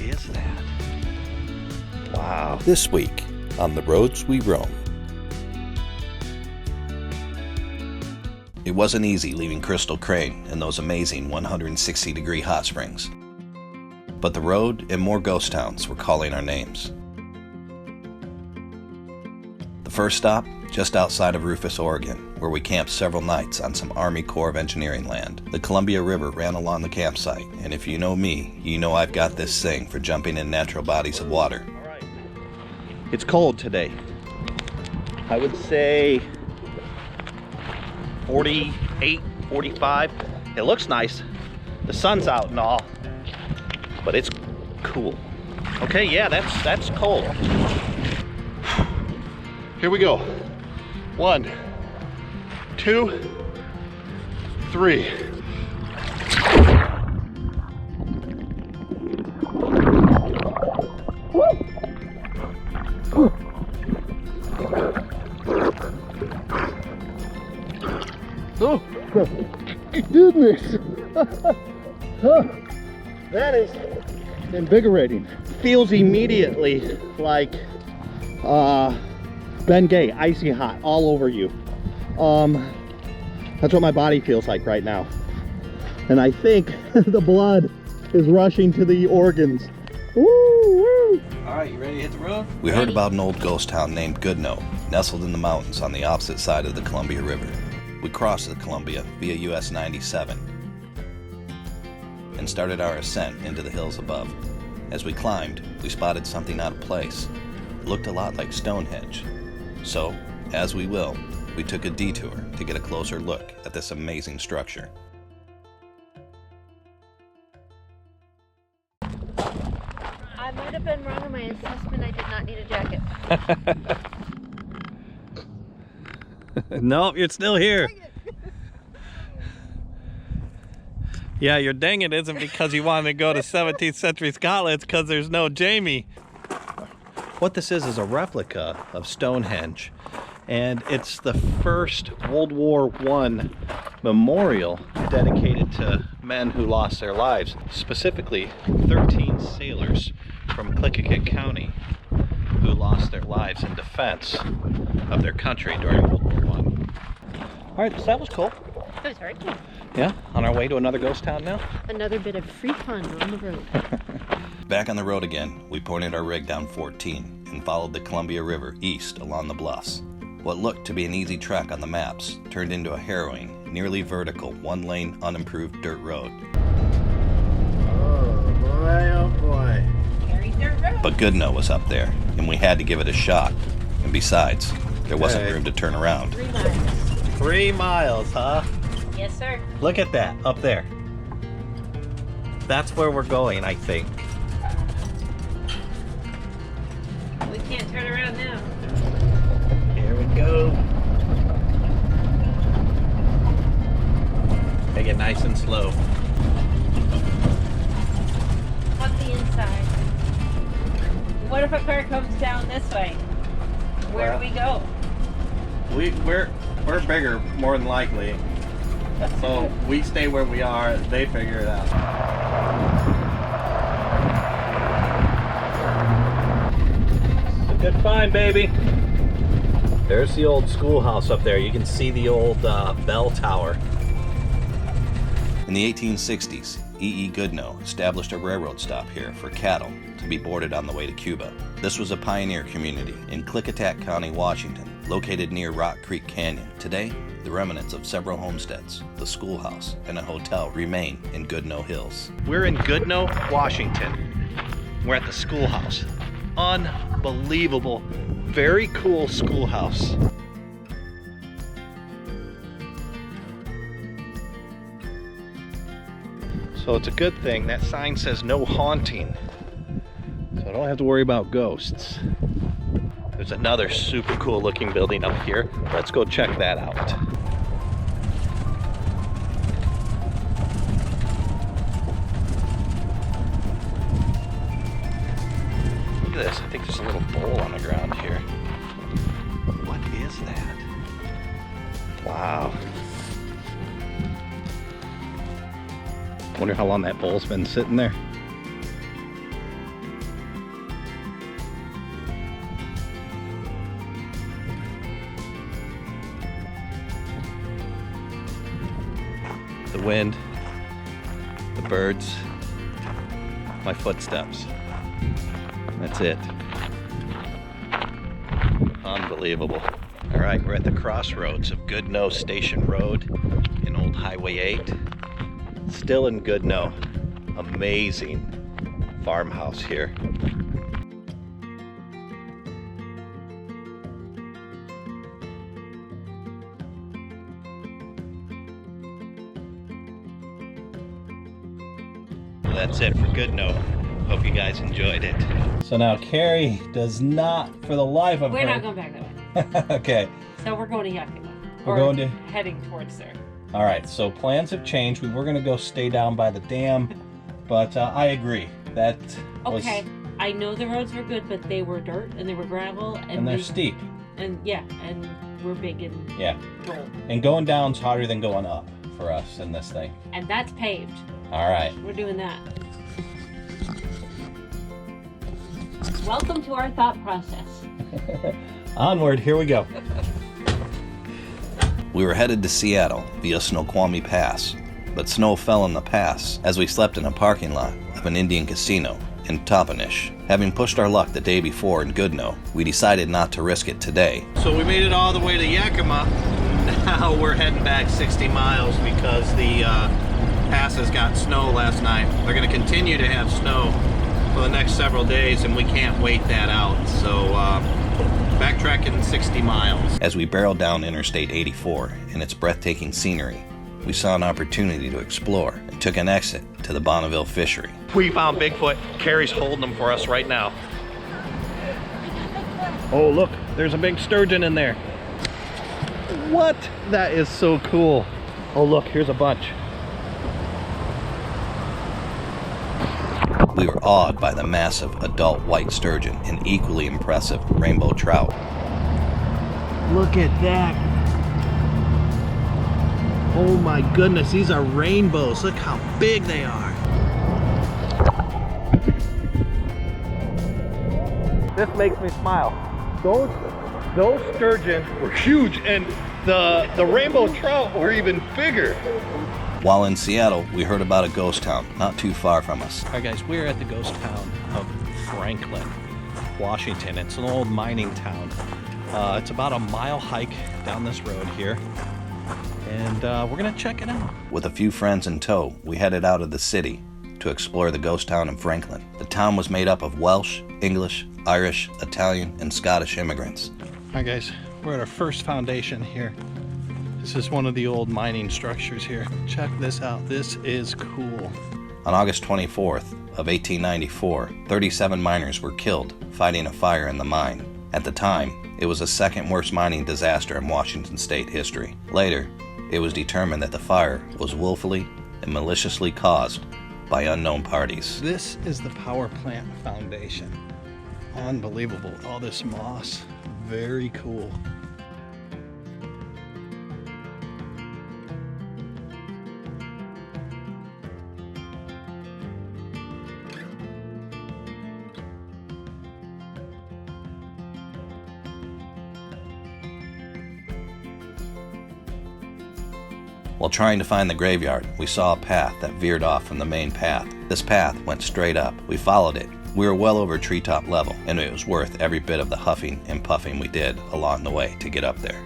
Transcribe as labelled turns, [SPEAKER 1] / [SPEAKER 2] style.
[SPEAKER 1] is that? Wow.
[SPEAKER 2] This week on The Roads We Roam. It wasn't easy leaving Crystal Crane and those amazing 160-degree hot springs. But the road and more ghost towns were calling our names. The first stop, just outside of Rufus, Oregon, where we camped several nights on some Army Corps of Engineering land. The Columbia River ran along the campsite, and if you know me, you know I've got this thing for jumping in natural bodies of water.
[SPEAKER 1] All right. It's cold today. I would say 48, 45. It looks nice. The sun's out and all, but it's cool. Okay, yeah, that's cold. Here we go. 1, 2, 3. Oh, goodness. That is invigorating. Feels immediately like Bengay, icy hot all over you. That's what my body feels like right now. And I think the blood is rushing to the organs. Woo, woo.
[SPEAKER 2] All right, you ready to hit the road? We heard about an old ghost town named Goodnoe, nestled in the mountains on the opposite side of the Columbia River. We crossed the Columbia via US 97 and started our ascent into the hills above. As we climbed, we spotted something out of place. It looked a lot like Stonehenge. So, as we will, we took a detour to get a closer look at this amazing structure.
[SPEAKER 3] I might have been wrong in my assessment. I did not need a jacket.
[SPEAKER 1] Nope, you're still here. Yeah, your dang it isn't because you wanted to go to 17th century Scotland, it's because there's no Jamie. What this is a replica of Stonehenge, and it's the first World War I memorial dedicated to men who lost their lives, specifically 13 sailors from Clickicut County who lost their lives in defense of their country during World War I. All right, so that was cool.
[SPEAKER 3] It was very cool.
[SPEAKER 1] Yeah, on our way to another ghost town now.
[SPEAKER 3] Another bit of free fun on the road.
[SPEAKER 2] Back on the road again, we pointed our rig down 14 and followed the Columbia River east along the bluffs. What looked to be an easy trek on the maps turned into a harrowing, nearly vertical, one-lane, unimproved dirt road.
[SPEAKER 4] Oh boy.
[SPEAKER 3] Carry dirt road.
[SPEAKER 2] But Goodnoe was up there, and we had to give it a shot. And besides, there wasn't
[SPEAKER 1] Okay.
[SPEAKER 2] room to turn around.
[SPEAKER 3] 3 miles.
[SPEAKER 1] 3 miles, huh?
[SPEAKER 3] Yes, sir.
[SPEAKER 1] Look at that, up there. That's where we're going, I think.
[SPEAKER 3] We can't turn around now.
[SPEAKER 1] Here we go. Take it nice and slow.
[SPEAKER 3] On the inside. What if a car comes down this way? Where do we go?
[SPEAKER 1] We're bigger, more than likely. So we stay where we are, they figure it out. It's a good find, baby. There's the old schoolhouse up there. You can see the old bell tower.
[SPEAKER 2] In the 1860s, E.E. Goodnoe established a railroad stop here for cattle to be boarded on the way to Cuba. This was a pioneer community in Clickitat County, Washington, located near Rock Creek Canyon. Today, the remnants of several homesteads, the schoolhouse, and a hotel remain in Goodnoe Hills.
[SPEAKER 1] We're in Goodnoe, Washington. We're at the schoolhouse. Unbelievable, very cool schoolhouse. So it's a good thing that sign says no haunting. So I don't have to worry about ghosts. There's another super cool looking building up here. Let's go check that out. Look at this. I think there's a little bowl on the ground here. What is that? Wow. Wonder how long that bowl's been sitting there. the wind, the birds, my footsteps. That's it. Unbelievable. All right, we're at the crossroads of Goodnoe Station Road and Old Highway 8. Still in Goodnoe. Amazing farmhouse here. That's it for Goodnoe. Hope you guys enjoyed it. So now Kerry does not, for the life of her...
[SPEAKER 3] We're not going back that way.
[SPEAKER 1] Okay.
[SPEAKER 3] So we're going to Yakima.
[SPEAKER 1] We're going to...
[SPEAKER 3] heading towards there.
[SPEAKER 1] All right, so plans have changed. We were going to go stay down by the dam, but I agree. That was...
[SPEAKER 3] Okay, I know the roads were good, but they were dirt and they were gravel.
[SPEAKER 1] And they're steep.
[SPEAKER 3] And yeah, and we're big and
[SPEAKER 1] yeah.
[SPEAKER 3] roll.
[SPEAKER 1] And going down's harder than going up for us in this thing.
[SPEAKER 3] And that's paved.
[SPEAKER 1] All right.
[SPEAKER 3] We're doing that. Welcome to our thought process.
[SPEAKER 1] Onward, here we go.
[SPEAKER 2] We were headed to Seattle via Snoqualmie Pass, but snow fell in the pass as we slept in a parking lot of an Indian casino in Toppenish. Having pushed our luck the day before in Goodnoe, we decided not to risk it today.
[SPEAKER 1] So we made it all the way to Yakima. Now we're heading back 60 miles because the passes got snow last night. They're going to continue to have snow for the next several days, and we can't wait that out. So backtracking 60 miles.
[SPEAKER 2] As we barreled down Interstate 84 and its breathtaking scenery, we saw an opportunity to explore and took an exit to the Bonneville fishery.
[SPEAKER 1] We found Bigfoot. Kerry's holding them for us right now. Oh, look, there's a big sturgeon in there. What? That is so cool. Oh, look, here's a bunch.
[SPEAKER 2] We were awed by the massive adult white sturgeon and equally impressive rainbow trout.
[SPEAKER 1] Look at that. Oh my goodness, these are rainbows. Look how big they are. This makes me smile. Those sturgeon were huge, and the rainbow trout were even bigger.
[SPEAKER 2] While in Seattle, we heard about a ghost town not too far from us.
[SPEAKER 1] All right, guys, we're at the ghost town of Franklin, Washington. It's an old mining town. It's about a mile hike down this road here, and we're gonna check it out.
[SPEAKER 2] With a few friends in tow, we headed out of the city to explore the ghost town of Franklin. The town was made up of Welsh, English, Irish, Italian, and Scottish immigrants.
[SPEAKER 1] All right, guys, we're at our first foundation here. This is one of the old mining structures here. Check this out. This is cool.
[SPEAKER 2] On August 24th of 1894, 37 miners were killed fighting a fire in the mine. At the time, it was the second worst mining disaster in Washington state history. Later, it was determined that the fire was willfully and maliciously caused by unknown parties.
[SPEAKER 1] This is the power plant foundation. Unbelievable. All this moss. Very cool.
[SPEAKER 2] While trying to find the graveyard, we saw a path that veered off from the main path. This path went straight up. We followed it. We were well over treetop level, and it was worth every bit of the huffing and puffing we did along the way to get up there.